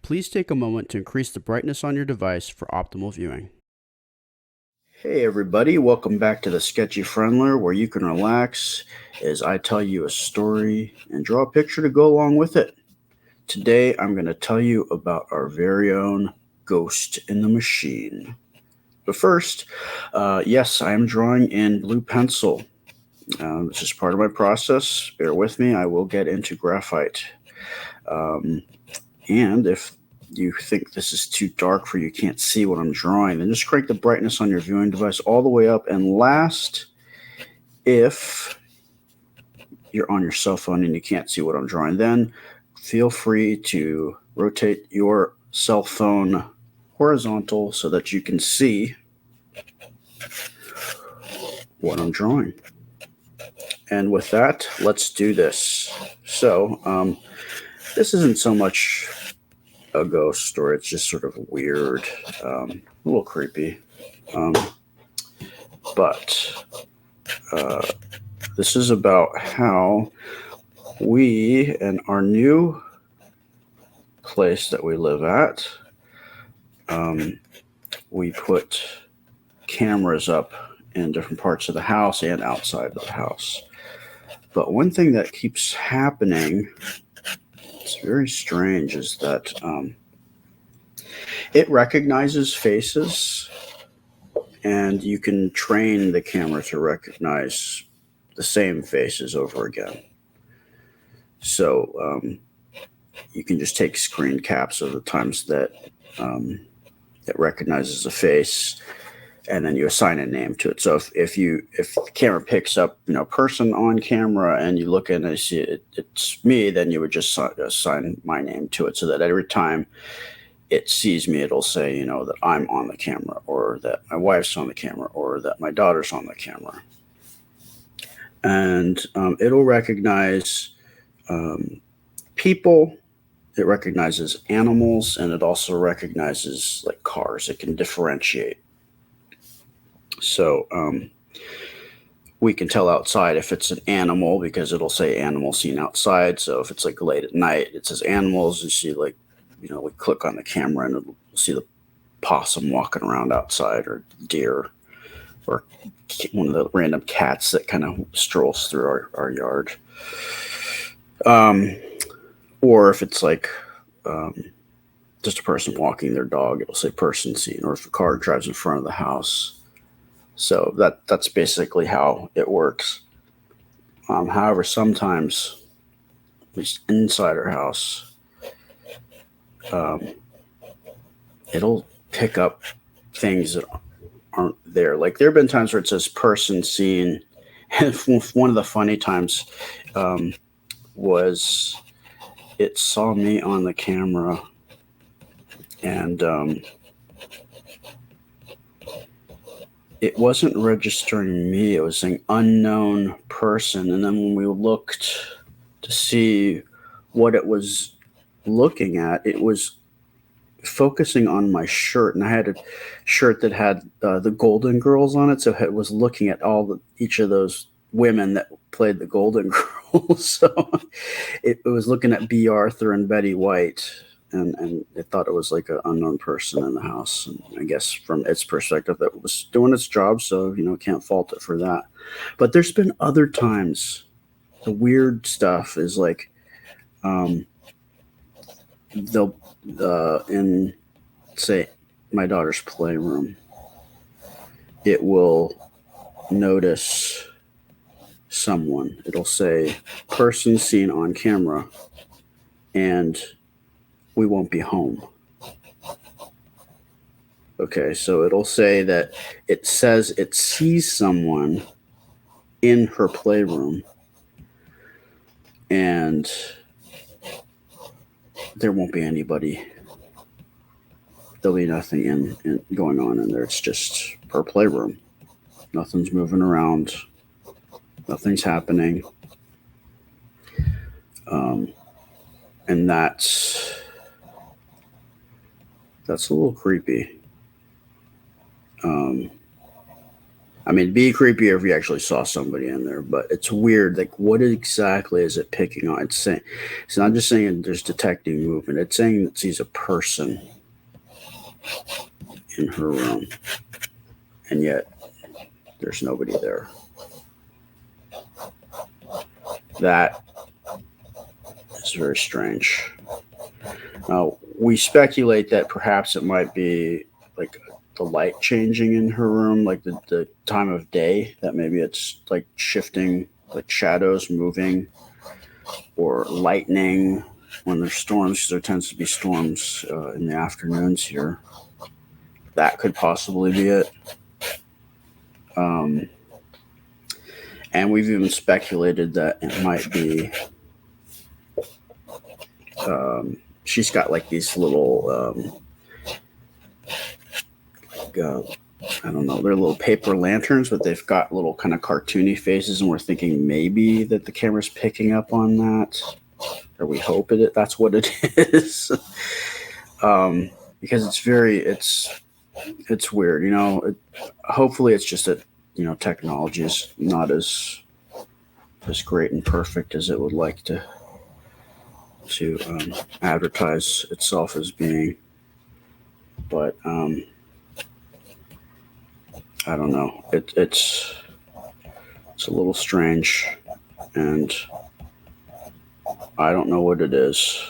Please take a moment to increase the brightness on your device for optimal viewing. Hey everybody, welcome back to the Sketchy Friendler, where you can relax as I tell you a story and draw a picture to go along with it. Today I'm going to tell you about our very own Ghost in the Machine. But first, yes, I am drawing in blue pencil. This is part of my process. Bear with me, I will get into graphite. And if you think this is too dark for you, can't see what I'm drawing, then just crank the brightness on your viewing device all the way up. And last, if you're on your cell phone and you can't see what I'm drawing, then feel free to rotate your cell phone horizontal so that you can see what I'm drawing. And with that, let's do this. So, this isn't so much a ghost story, it's just sort of weird, a little creepy. But this is about how we, in our new place that we live at, we put cameras up in different parts of the house and outside of the house. But one thing that keeps happening, it's very strange, is that it recognizes faces, and you can train the camera to recognize the same faces over again. So you can just take screen caps of the times that it recognizes a face, and then you assign a name to it. So if the camera picks up person on camera and you look in and you see it's me, then you would just assign my name to it, so that every time it sees me, it'll say that I'm on the camera, or that my wife's on the camera, or that my daughter's on the camera. And it'll recognize people, it recognizes animals, and it also recognizes like cars. It can differentiate. So we can tell outside if it's an animal, because it'll say animal seen outside. So if it's like late at night, it says animals. You see, like, we click on the camera and it'll see the possum walking around outside, or deer, or one of the random cats that kind of strolls through our yard. Or if it's like just a person walking their dog, it'll say person seen. Or if a car drives in front of the house. So that's basically how it works. However, sometimes, at least inside our house, it'll pick up things that aren't there. Like, there have been times where it says person seen, and one of the funny times was it saw me on the camera, and it wasn't registering me. It was saying unknown person. And then when we looked to see what it was looking at, it was focusing on my shirt. And I had a shirt that had the Golden Girls on it. So it was looking at each of those women that played the Golden Girls. So it was looking at B. Arthur and Betty White. And it thought it was like an unknown person in the house. And I guess from its perspective, that was doing its job. So, can't fault it for that. But there's been other times, the weird stuff is like, they'll, in, say, my daughter's playroom, it will notice someone. It'll say person seen on camera, and we won't be home. Okay, so it'll say that it says it sees someone in her playroom, and there won't be anybody. There'll be nothing in going on in there. It's just her playroom. Nothing's moving around. Nothing's happening. And that's a little creepy. I mean, it'd be creepier if you actually saw somebody in there, but it's weird. Like, what exactly is it picking on? It's saying it's not just saying there's detecting movement. It's saying it sees a person in her room, and yet there's nobody there. That is very strange. Now, we speculate that perhaps it might be like the light changing in her room, like the time of day, that maybe it's like shifting, like shadows moving, or lightning when there's storms, 'cause there tends to be storms in the afternoons here. That could possibly be it. Um, and we've even speculated that it might be. She's got like these little, I don't know, they're little paper lanterns, but they've got little kind of cartoony faces, and we're thinking maybe that the camera's picking up on that, or we hope that's what it is. Because it's weird, hopefully it's just that, technology is not as great and perfect as it would like to advertise itself as being. But I don't know. It's a little strange, and I don't know what it is.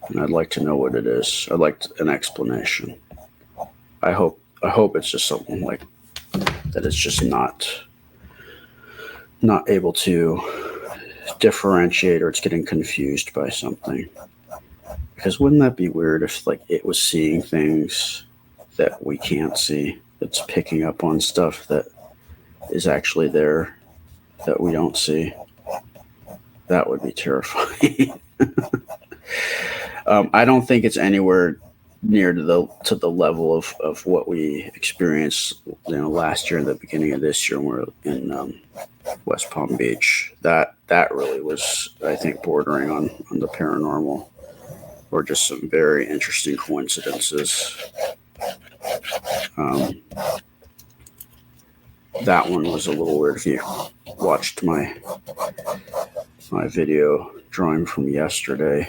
And I'd like to know what it is. I'd like an explanation. I hope it's just something like that. It's just not able to differentiate, or it's getting confused by something. Because wouldn't that be weird if like it was seeing things that we can't see? It's picking up on stuff that is actually there that we don't see. That would be terrifying. I don't think it's anywhere near to the level of what we experienced, last year and the beginning of this year when we were in West Palm Beach. That really was, I think, bordering on the paranormal, or just some very interesting coincidences. That one was a little weird. If you watched my video drawing from yesterday,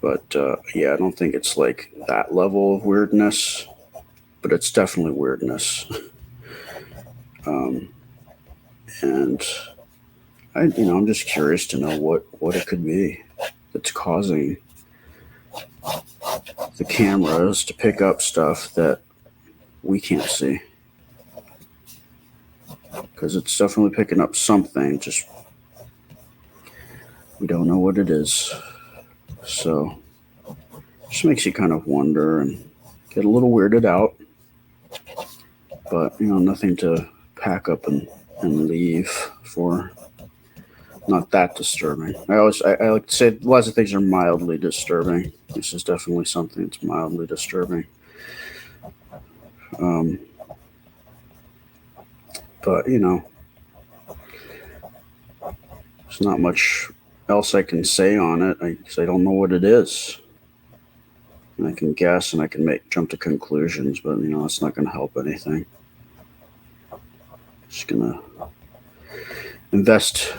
but yeah, I don't think it's like that level of weirdness, but it's definitely weirdness. And I'm just curious to know what it could be that's causing the cameras to pick up stuff that we can't see. Because it's definitely picking up something, just we don't know what it is. So just makes you kind of wonder and get a little weirded out. But nothing to pack up and leave for. Not that disturbing. I like to say lots of things are mildly disturbing. This is definitely something that's mildly disturbing. But there's not much else I can say on it. I don't know what it is. And I can guess and I can jump to conclusions, but it's not going to help anything. Just gonna invest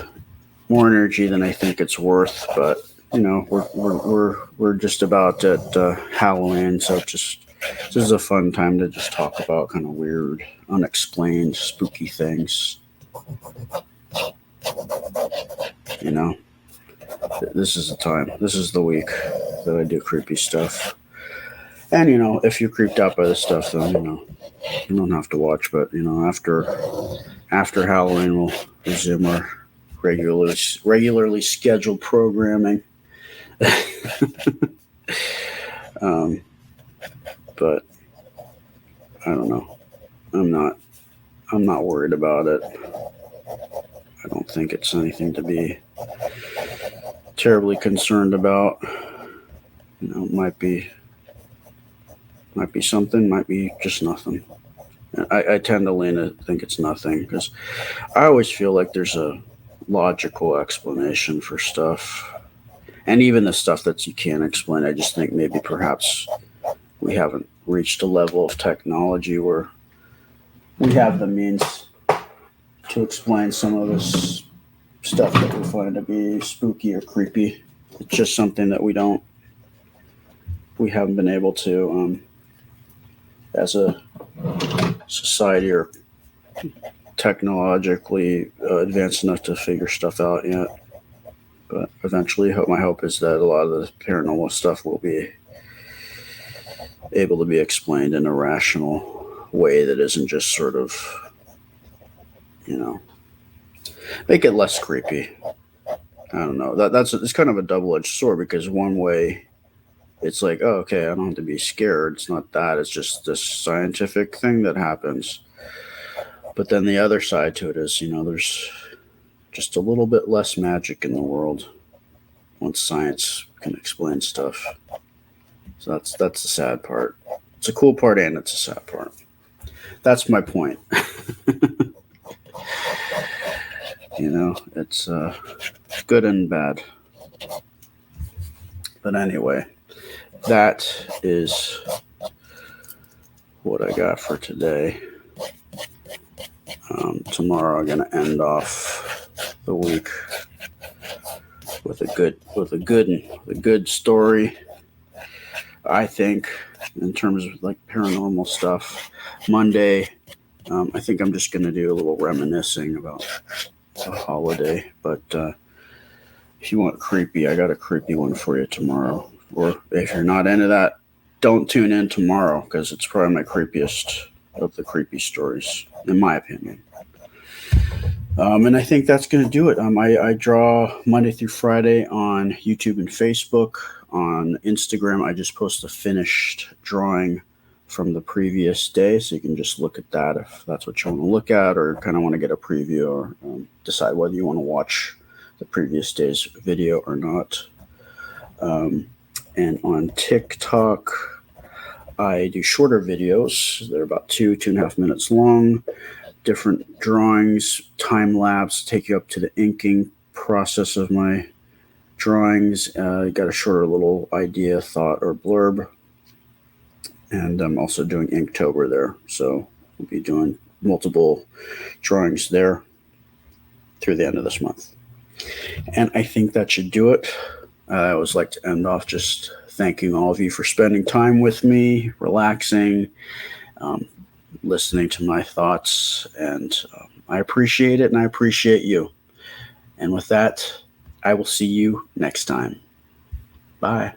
more energy than I think it's worth, but we're just about at Halloween, so this is a fun time to just talk about kind of weird, unexplained, spooky things. This is the time. This is the week that I do creepy stuff. And if you're creeped out by this stuff, then you don't have to watch. But after Halloween, we'll resume our regularly scheduled programming. But I don't know. I'm not worried about it. I don't think it's anything to be terribly concerned about. It might be something, might be just nothing. I tend to lean to think it's nothing, because I always feel like there's a logical explanation for stuff. And even the stuff that you can't explain, I just think maybe perhaps we haven't reached a level of technology where we have the means to explain some of this stuff that we find to be spooky or creepy. It's just something that we haven't been able to, as a society or technologically advanced enough to figure stuff out yet. But eventually, my hope is that a lot of the paranormal stuff will be able to be explained in a rational way that isn't just sort of, make it less creepy. I don't know. It's kind of a double-edged sword, because one way it's like, oh, okay, I don't have to be scared. It's not that. It's just this scientific thing that happens. But then the other side to it is, there's just a little bit less magic in the world once science can explain stuff. So that's the sad part. It's a cool part and it's a sad part. That's my point. It's good and bad. But anyway, that is what I got for today. Tomorrow I'm going to end off the week with a good story. I think, in terms of like paranormal stuff. Monday, I think I'm just going to do a little reminiscing about the holiday. But if you want creepy, I got a creepy one for you tomorrow. Or if you're not into that, don't tune in tomorrow, because it's probably my creepiest of the creepy stories, in my opinion. And I think that's going to do it. I draw Monday through Friday on YouTube and Facebook. On Instagram, I just post a finished drawing from the previous day, so you can just look at that if that's what you want to look at, or kind of want to get a preview, or decide whether you want to watch the previous day's video or not. And on TikTok, I do shorter videos. They're about 2.5 minutes long. Different drawings, time lapse, take you up to the inking process of my drawings. Got a shorter little idea, thought, or blurb. And I'm also doing Inktober there. So we'll be doing multiple drawings there through the end of this month. And I think that should do it. I always like to end off just thanking all of you for spending time with me, relaxing, listening to my thoughts. And I appreciate it, and I appreciate you. And with that, I will see you next time. Bye.